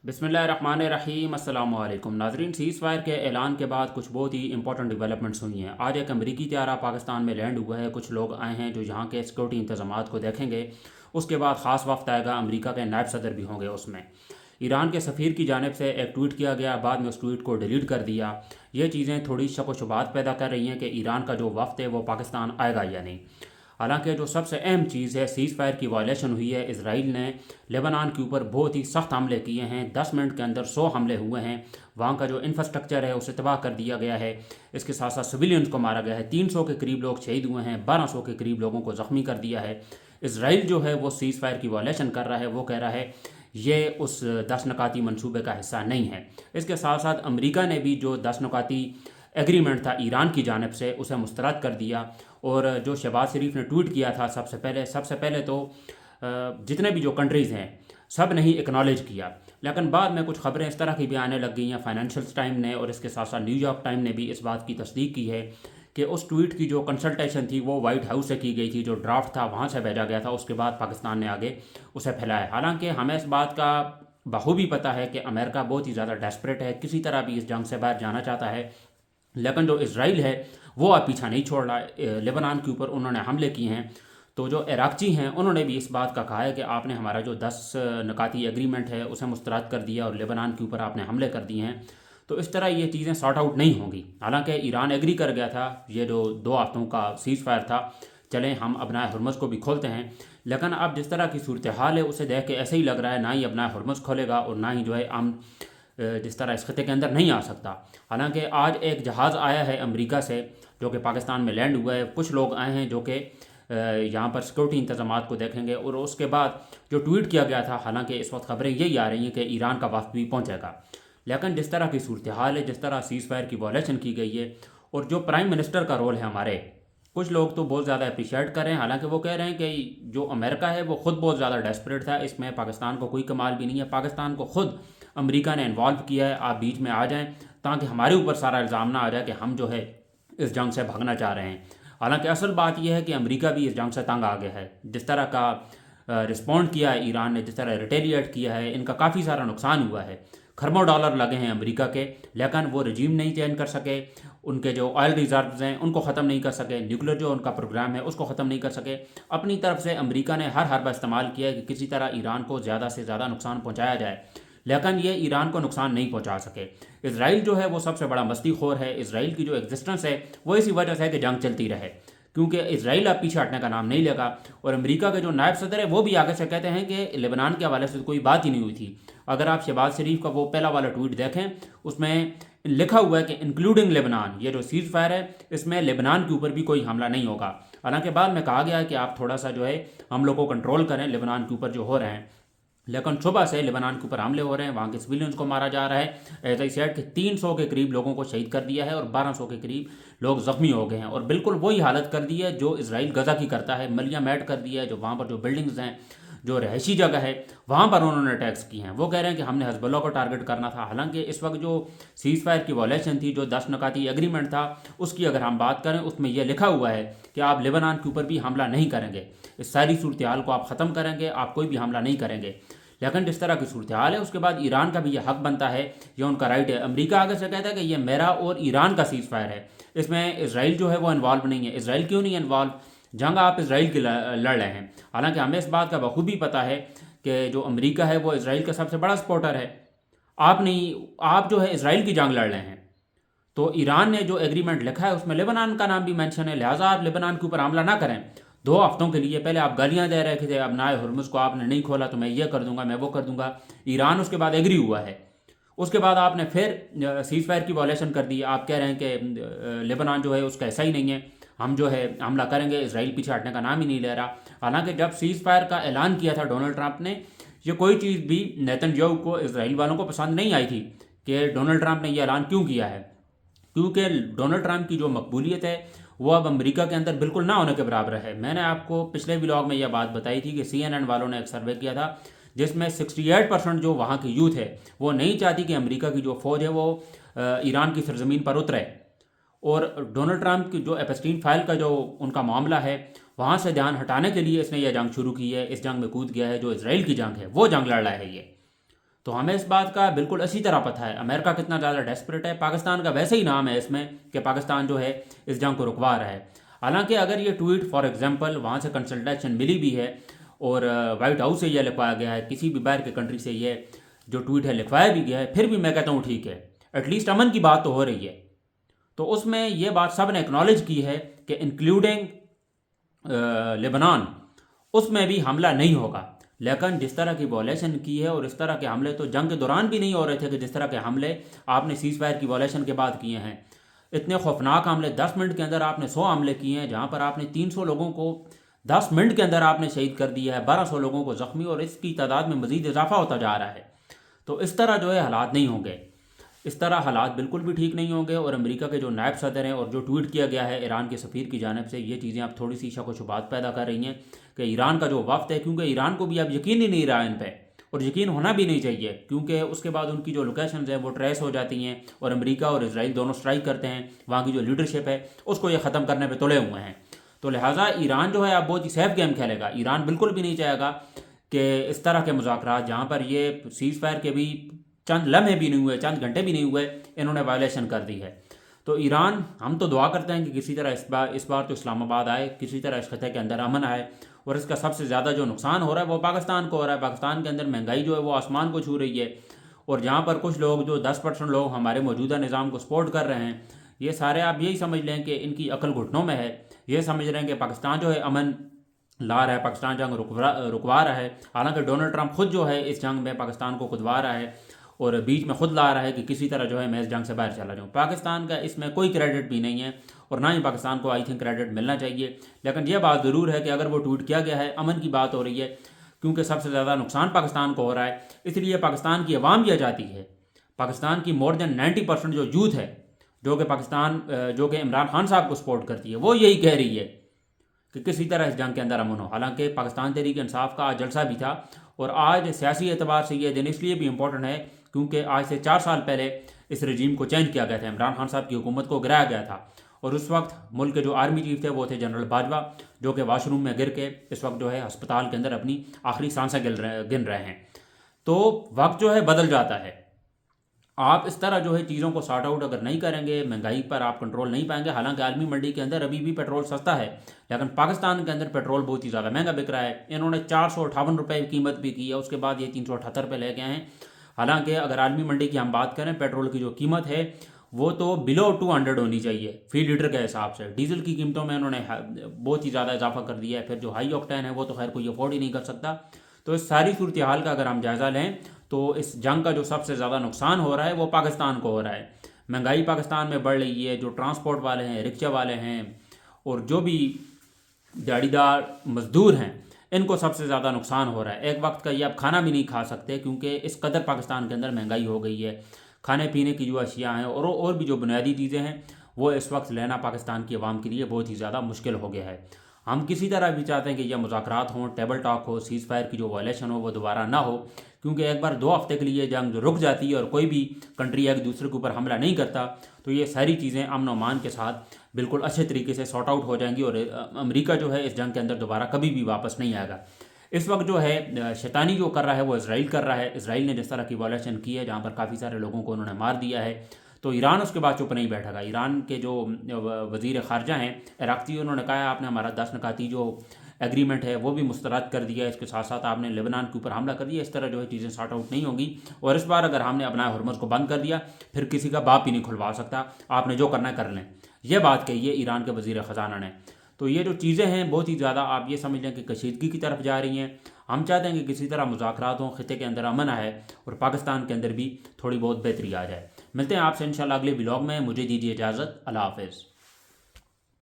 बिस्मिल्लाहिर्रहमानिर्रहीम अस्सलाम वालेकुम नाजरीन। सीज़ फायर के ऐलान के बाद कुछ बहुत ही इंपॉर्टेंट डेवलपमेंट्स हुई हैं। आज एक अमरीकी त्यारा पाकिस्तान में लैंड हुआ है। कुछ लोग आए हैं जो यहाँ के सिक्योरिटी इंतजामात को देखेंगे। उसके बाद ख़ास वक्त आएगा, अमरीका के नायब सदर भी होंगे उसमें। ईरान के सफ़ीर की जानिब से एक ट्वीट किया गया, बाद में उस ट्वीट को डिलीट कर दिया। ये चीज़ें थोड़ी शक व शुबात पैदा कर रही हैं कि ईरान का जो वक्त है वो पाकिस्तान आएगा या नहीं। हालांकि जो सबसे अहम चीज़ है, सीज़ फायर की वायलेशन हुई है। इसराइल ने लेबनान के ऊपर बहुत ही सख्त हमले किए हैं। 10 मिनट के अंदर 100 हमले हुए हैं। वहाँ का जो इंफ्रास्ट्रक्चर है उसे तबाह कर दिया गया है। इसके साथ साथ सिविलियंस को मारा गया है। 300 के करीब लोग शहीद हुए हैं। 1200 के करीब लोगों को ज़ख्मी कर दिया है। इसराइल जो है वो सीज़ फायर की वायलेशन कर रहा है। वो कह रहा है ये उस 10 नकाती मनसूबे का हिस्सा नहीं है। इसके साथ साथ अमेरिका ने भी जो 10 नकाती एग्रीमेंट था ईरान की जानिब से उसे मुस्तरद कर दिया। और जो शहबाज शरीफ ने ट्वीट किया था सबसे पहले तो जितने भी जो कंट्रीज़ हैं सब ने ही एक्नॉलेज किया। लेकिन बाद में कुछ खबरें इस तरह की भी आने लग गई हैं। फाइनेंशियल टाइम ने और इसके साथ साथ न्यूयॉर्क टाइम ने भी इस बात की तस्दीक की है कि उस ट्वीट की जो कंसल्टेशन थी वो वाइट हाउस से की गई थी। जो ड्राफ्ट था वहाँ से भेजा गया था, उसके बाद पाकिस्तान ने आगे उसे फैलाया। हालांकि हमें इस बात का बखूबी पता है कि अमेरिका बहुत ही ज़्यादा डेस्परेट है, किसी तरह भी इस जंग से बाहर जाना चाहता है। लेकिन जो इसराइल है वो अब पीछा नहीं छोड़ रहा है। लेबनान के ऊपर उन्होंने हमले किए हैं। तो जो इराकची हैं उन्होंने भी इस बात का कहा है कि आपने हमारा जो 10 नकाती एग्रीमेंट है उसे मुस्तरद कर दिया और लेबनान के ऊपर आपने हमले कर दिए हैं। तो इस तरह ये चीज़ें सॉर्ट आउट नहीं होंगी। हालांकि ईरान एग्री कर गया था, ये जो 2 हफ्तों का सीज़ फायर था, चलें हम अपना हुर्मुज़ को भी खोलते हैं। लेकिन अब जिस तरह की सूरत हाल है उसे देख के ऐसे ही लग रहा है ना ही अपना हुर्मुज़ खोलेगा और ना ही जो है हम जिस तरह इस खत्े के अंदर नहीं आ सकता। हालांकि आज एक जहाज़ आया है अमेरिका से जो कि पाकिस्तान में लैंड हुआ है। कुछ लोग आए हैं जो कि यहाँ पर सिक्योरिटी इंतजामात को देखेंगे। और उसके बाद जो ट्वीट किया गया था, हालांकि इस वक्त खबरें यही आ रही हैं कि ईरान का वक्त भी पहुँचेगा। लेकिन जिस तरह की सूरत हाल है, जिस तरह सीज़ फायर की वायलेशन की गई है और जो प्राइम मिनिस्टर का रोल है हमारे, कुछ लोग तो बहुत ज़्यादा अप्रिशिएट कर रहे हैं। हालांकि वो कह रहे हैं कि जो अमेरिका है वो ख़ुद बहुत ज़्यादा डेस्परेट था, इसमें पाकिस्तान को कोई कमाल भी नहीं है। पाकिस्तान को ख़ुद अमेरिका ने इन्वॉल्व किया है, आप बीच में आ जाएं ताकि हमारे ऊपर सारा इल्ज़ाम ना आ जाए कि हम जो है इस जंग से भागना चाह रहे हैं। हालांकि असल बात यह है कि अमेरिका भी इस जंग से तंग आ गया है। जिस तरह का रिस्पॉन्ड किया है ईरान ने, जिस तरह रिटेलिएट किया है, इनका काफ़ी सारा नुकसान हुआ है। खरबों डॉलर लगे हैं अमेरिका के, लेकिन वो रजीम नहीं चेंज कर सके। उनके जो ऑयल रिजर्व्स हैं उनको ख़त्म नहीं कर सके। न्यूक्लियर जो उनका प्रोग्राम है उसको ख़त्म नहीं कर सके। अपनी तरफ से अमेरिका ने हर हरबा इस्तेमाल किया है कि किसी तरह ईरान को ज़्यादा से ज़्यादा नुकसान पहुँचाया जाए, लेकिन ये ईरान को नुकसान नहीं पहुंचा सके। इसराइल जो है वो सबसे बड़ा मस्तीखोर है। इसराइल की जो एग्जिस्टेंस है वो इसी वजह से है कि जंग चलती रहे, क्योंकि इसराइल अब पीछे हटने का नाम नहीं लेगा। और अमेरिका के जो नायब सदर है वो भी आगे से कहते हैं कि लेबनान के हवाले से कोई बात ही नहीं हुई थी। अगर आप शहबाज शरीफ का वो पहला वाला ट्वीट देखें, उसमें लिखा हुआ है कि इंक्लूडिंग लेबनान, ये जो सीज़ फायर है इसमें लेबनान के ऊपर भी कोई हमला नहीं होगा। हालांकि बाद में कहा गया है कि आप थोड़ा सा जो है हमलों को कंट्रोल करें लेबनान के ऊपर जो हो रहे हैं। लेकिन सुबह से लेबनान के ऊपर हमले हो रहे हैं, वहाँ के सिविलियंस को मारा जा रहा है। ऐसा ही सेट कि 300 के करीब लोगों को शहीद कर दिया है और 1200 के करीब लोग ज़ख्मी हो गए हैं। और बिल्कुल वही हालत कर दी है जो इसराइल गज़ा की करता है। मलिया मैट कर दिया है। जो वहाँ पर जो बिल्डिंग्स हैं, जो रहायशी जगह है, वहाँ पर उन्होंने अटैक्स किए हैं। वो कह रहे हैं कि हमने हिज़्बुल्लाह को टारगेट करना था। हालांकि इस वक्त जो सीज़ फायर की वायलेशन थी, जो 10 नकाती एग्रीमेंट था, उसकी अगर हम बात करें उसमें यह लिखा हुआ है कि आप लेबनान के ऊपर भी हमला नहीं करेंगे। इस सारी सूरत हाल को आप ख़त्म करेंगे, आप कोई भी हमला नहीं करेंगे। लेकिन जिस तरह की सूरत हाल है उसके बाद ईरान का भी ये हक बनता है, ये उनका राइट है। अमेरिका आगे से कहता है कि ये मेरा और ईरान का सीज़ फायर है, इसमें इसराइल जो है वो इन्वॉल्व नहीं है। इसराइल क्यों नहीं इन्वॉल्व? जंग आप इसराइल की लड़ रहे हैं। हालांकि हमें इस बात का बखूबी पता है कि जो अमेरिका है वो इसराइल का सबसे बड़ा सपोर्टर है। आप जो है इसराइल की जंग लड़ रहे हैं। तो ईरान ने जो एग्रीमेंट लिखा है उसमें लेबनान का नाम भी मेंशन है, लिहाजा आप लेबनान के ऊपर हमला ना करें। 2 हफ्तों के लिए पहले आप गालियां दे रहे थे, अब नाए हुर्मुज़ को आपने नहीं खोला तो मैं ये कर दूंगा, मैं वो कर दूंगा। ईरान उसके बाद एग्री हुआ है। उसके बाद आपने फिर सीज़ फायर की वायलेशन कर दी। आप कह रहे हैं कि लेबनान जो है उसका ऐसा ही नहीं है, हम जो है हमला करेंगे। इसराइल पीछे हटने का नाम ही नहीं ले रहा। हालांकि जब सीज़ फायर का ऐलान किया था डोनाल्ड ट्रंप ने, ये कोई चीज़ भी नेतन्याहू को, इसराइल वालों को पसंद नहीं आई थी कि डोनाल्ड ट्रंप ने यह ऐलान क्यों किया है। क्योंकि डोनाल्ड ट्रंप की जो मकबूलियत है वो अब अमेरिका के अंदर बिल्कुल ना होने के बराबर है। मैंने आपको पिछले व्लॉग में यह बात बताई थी कि CNN वालों ने एक सर्वे किया था जिसमें 68% जो वहाँ की यूथ है वो नहीं चाहती कि अमेरिका की जो फ़ौज है वो ईरान की सरजमीन पर उतरे। और डोनाल्ड ट्रंप की जो एपस्टीन फाइल का जो उनका मामला है वहाँ से ध्यान हटाने के लिए इसने यह जंग शुरू की है। इस जंग में कूद गया है। जो इसराइल की जंग है वो जंग लड़ रहा है ये। تو ہمیں اس بات کا بالکل اچھی طرح پتہ ہے امریکہ کتنا زیادہ ڈیسپریٹ ہے، پاکستان کا ویسے ہی نام ہے اس میں کہ پاکستان جو ہے اس جنگ کو رکوا رہا ہے۔ حالانکہ اگر یہ ٹویٹ فار ایگزامپل وہاں سے کنسلٹیشن ملی بھی ہے اور وائٹ ہاؤس سے یہ لکھوایا گیا ہے، کسی بھی باہر کے کنٹری سے یہ جو ٹویٹ ہے لکھوایا بھی گیا ہے، پھر بھی میں کہتا ہوں ٹھیک ہے، ایٹ لیسٹ امن کی بات تو ہو رہی ہے۔ تو اس میں یہ بات سب نے اکنالج کی ہے کہ انکلوڈنگ لبنان اس میں بھی حملہ نہیں ہوگا، لیکن جس طرح کی وائلیشن کی ہے اور اس طرح کے حملے تو جنگ کے دوران بھی نہیں ہو رہے تھے کہ جس طرح کے حملے آپ نے سیز فائر کی وائلیشن کے بعد کیے ہیں۔ اتنے خوفناک حملے، 10 منٹ کے اندر آپ نے 100 حملے کیے ہیں، جہاں پر آپ نے 300 لوگوں کو 10 منٹ کے اندر آپ نے شہید کر دیا ہے، 1200 لوگوں کو زخمی، اور اس کی تعداد میں مزید اضافہ ہوتا جا رہا ہے۔ تو اس طرح جو ہے حالات نہیں ہوں گے، اس طرح حالات بالکل بھی ٹھیک نہیں ہوں گے۔ اور امریکہ کے جو نائب صدر ہیں اور جو ٹویٹ کیا گیا ہے ایران کے سفیر کی جانب سے، یہ چیزیں اب تھوڑی سی شک و شبہات پیدا کر رہی ہیں کہ ایران کا جو وفد ہے، کیونکہ ایران کو بھی اب یقین ہی نہیں رہا ان پہ، اور یقین ہونا بھی نہیں چاہیے، کیونکہ اس کے بعد ان کی جو لوکیشنز ہیں وہ ٹریس ہو جاتی ہیں، اور امریکہ اور اسرائیل دونوں سٹرائک کرتے ہیں، وہاں کی جو لیڈرشپ ہے اس کو یہ ختم کرنے پہ تلے ہوئے ہیں۔ تو لہٰذا ایران جو ہے اب بہت ہی سیف گیم کھیلے گا۔ ایران بالکل بھی نہیں چاہے گا کہ اس طرح کے مذاکرات جہاں پر یہ سیز فائر کے بھی چند لمحے بھی نہیں ہوئے، چند گھنٹے بھی نہیں ہوئے، انہوں نے وائلیشن کر دی ہے۔ تو ایران، ہم تو دعا کرتے ہیں کہ کسی طرح اس بار تو اسلام آباد آئے، کسی طرح اس خطے کے اندر امن آئے، اور اس کا سب سے زیادہ جو نقصان ہو رہا ہے وہ پاکستان کو ہو رہا ہے۔ پاکستان کے اندر مہنگائی جو ہے وہ آسمان کو چھو رہی ہے، اور جہاں پر کچھ لوگ جو 10% لوگ ہمارے موجودہ نظام کو سپورٹ کر رہے ہیں، یہ سارے آپ یہی سمجھ لیں کہ ان کی عقل گھٹنوں میں ہے، یہ سمجھ رہے ہیں کہ پاکستان جو ہے امن لا رہا ہے، پاکستان جنگ رکوا رہا ہے۔ حالانکہ ڈونلڈ ٹرمپ خود جو ہے اس جنگ میں پاکستان کو کدوا رہا ہے، اور بیچ میں خود لا رہا ہے کہ کسی طرح جو ہے میں اس جنگ سے باہر چلا جاؤں۔ پاکستان کا اس میں کوئی کریڈٹ بھی نہیں ہے، اور نہ ہی پاکستان کو آئی تھنک کریڈٹ ملنا چاہیے۔ لیکن یہ بات ضرور ہے کہ اگر وہ ٹویٹ کیا گیا ہے، امن کی بات ہو رہی ہے، کیونکہ سب سے زیادہ نقصان پاکستان کو ہو رہا ہے، اس لیے پاکستان کی عوام یہ چاہتی ہے، پاکستان کی مور دین 90% جو یوتھ ہے، جو کہ عمران خان صاحب کو سپورٹ کرتی ہے، وہ یہی کہہ رہی ہے کہ کسی طرح اس جنگ کے اندر امن ہو۔ حالانکہ پاکستان تحریک انصاف کا آج جلسہ بھی تھا، اور آج سیاسی اعتبار سے یہ دن اس لیے بھی امپورٹنٹ ہے کیونکہ آج سے 4 سال پہلے اس رجیم کو چینج کیا گیا تھا، عمران خان صاحب کی حکومت کو گرایا گیا تھا، اور اس وقت ملک کے جو آرمی چیف تھے وہ تھے جنرل باجوہ، جو کہ واش روم میں گر کے اس وقت جو ہے ہسپتال کے اندر اپنی آخری سانسیں گن رہے ہیں۔ تو وقت جو ہے بدل جاتا ہے، آپ اس طرح جو ہے چیزوں کو سارٹ آؤٹ اگر نہیں کریں گے، مہنگائی پر آپ کنٹرول نہیں پائیں گے۔ حالانکہ عالمی منڈی کے اندر ابھی بھی پیٹرول سستا ہے، لیکن پاکستان کے اندر پیٹرول بہت ہی زیادہ مہنگا بک رہا ہے۔ انہوں نے 458 روپے کی قیمت بھی کی ہے، اس کے بعد یہ 378 پہ لے گئے ہیں۔ حالانکہ اگر عالمی منڈی کی ہم بات کریں، پیٹرول کی جو قیمت ہے وہ تو بلو 200 ہونی چاہیے فی لیٹر کے حساب سے۔ ڈیزل کی قیمتوں میں انہوں نے بہت ہی زیادہ اضافہ کر دیا ہے، پھر جو ہائی آکٹین ہے وہ تو خیر کوئی افورڈ ہی نہیں کر سکتا۔ تو اس ساری صورتحال کا اگر ہم جائزہ لیں تو اس جنگ کا جو سب سے زیادہ نقصان ہو رہا ہے وہ پاکستان کو ہو رہا ہے۔ مہنگائی پاکستان میں بڑھ رہی ہے، جو ٹرانسپورٹ والے ہیں، رکشہ والے ہیں، اور جو بھی دیہڑی دار مزدور ہیں، ان کو سب سے زیادہ نقصان ہو رہا ہے۔ ایک وقت کا یہ اب کھانا بھی نہیں کھا سکتے، کیونکہ اس قدر پاکستان کے اندر مہنگائی ہو گئی ہے۔ کھانے پینے کی جو اشیاء ہیں اور بھی جو بنیادی چیزیں ہیں وہ اس وقت لینا پاکستان کی عوام کے لیے بہت ہی زیادہ مشکل ہو گیا ہے۔ ہم کسی طرح بھی چاہتے ہیں کہ یہ مذاکرات ہوں، ٹیبل ٹاک ہو، سیز فائر کی جو وائلیشن ہو وہ دوبارہ نہ ہو، کیونکہ ایک بار 2 ہفتے کے لیے جنگ رک جاتی ہے اور کوئی بھی کنٹری ایک دوسرے کے اوپر حملہ نہیں کرتا، تو یہ ساری چیزیں امن و امان کے ساتھ بالکل اچھے طریقے سے سارٹ آؤٹ ہو جائیں گی، اور امریکہ جو ہے اس جنگ کے اندر دوبارہ کبھی بھی واپس نہیں آئے گا۔ اس وقت جو ہے شیطانی جو کر رہا ہے وہ اسرائیل کر رہا ہے۔ اسرائیل نے جس طرح کی وائلیشن کی ہے، جہاں پر کافی سارے لوگوں کو انہوں نے مار دیا ہے، تو ایران اس کے بعد چپ نہیں بیٹھے گا۔ ایران کے جو وزیر خارجہ ہیں عراقچی، انہوں نے کہا آپ نے ہمارا 10 نکاتی جو ایگریمنٹ ہے وہ بھی مسترد کر دیا ہے، اس کے ساتھ ساتھ آپ نے لبنان کے اوپر حملہ کر دیا۔ اس طرح جو ہے چیزیں سارٹ آؤٹ نہیں ہوں گی، اور اس بار اگر ہم نے اپنا ہرمز کو بند کر دیا پھر کسی کا باپ ہی نہیں کھلوا سکتا، آپ نے جو کرنا ہے کر لیں، یہ بات کہی ہے ایران کے وزیر خزانہ نے۔ تو یہ جو چیزیں ہیں بہت ہی زیادہ آپ یہ سمجھ لیں کہ کشیدگی کی طرف جا رہی ہیں۔ ہم چاہتے ہیں کہ کسی طرح مذاکرات ہوں، خطے کے اندر امن آئے، اور پاکستان کے اندر بھی تھوڑی بہت بہتری آ جائے۔ ملتے ہیں آپ سے انشاءاللہ اگلے ولاگ میں، مجھے دیجیے اجازت، اللہ حافظ۔